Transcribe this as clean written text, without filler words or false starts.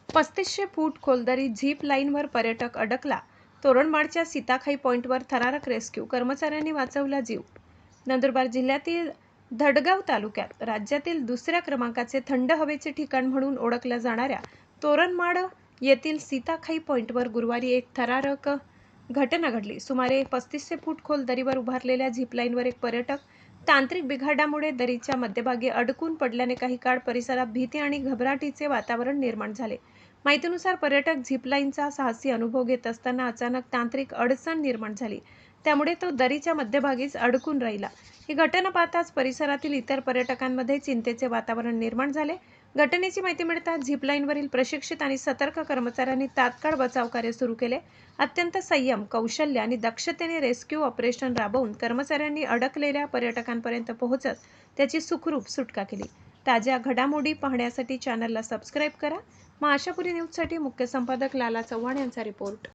3500 फूट खोल दरी झीप लाईनवर पर्यटक अडकला. तोरणमाळच्या सीताखाई पॉईंटवर थरारक रेस्क्यू, कर्मचाऱ्यांनी वाचवला जीव. नंदुरबार जिल्ह्यातील धडगाव तालुक्यात राज्यातील दुसऱ्या क्रमांकाचे थंड हवेचे ठिकाण म्हणून ओळखल्या जाणाऱ्या तोरणमाळ येथील सीताखाई पॉईंटवर गुरुवारी एक थरारक घटना घडली. सुमारे 3500 फूट खोल दरीवर उभारलेल्या झीप लाईनवर एक पर्यटक तांत्रिक बिघाडामुळे दरीच्या मध्यभागी अडकून पडल्याने काही काळ परिसरात भीती आणि घबराटीचे वातावरण निर्माण झाले. माहितीनुसार पर्यटक झिपलाईनचा साहसी अनुभव घेत असताना अचानक तांत्रिक अडचण निर्माण झाली, त्यामुळे तो दरीच्या मध्यभागीच अडकून राहिला. ही घटना पाहताच परिसरातील इतर पर्यटकांमध्ये चिंतेचे वातावरण निर्माण झाले. घटनेची माहिती मिळताच झिपलाईनवरील प्रशिक्षित आणि सतर्क कर्मचाऱ्यांनी तात्काळ बचाव कार्य सुरू केले. अत्यंत संयम, कौशल्य आणि दक्षतेने रेस्क्यू ऑपरेशन राबवून कर्मचाऱ्यांनी अडकलेल्या पर्यटकांपर्यंत पोहोचत त्याची सुखरूप सुटका केली. ताज्या घडामोडी पाहण्यासाठी चॅनलला सबस्क्राईब करा. मग आशापुरी न्यूजसाठी मुख्य संपादक लाला चव्हाण यांचा रिपोर्ट.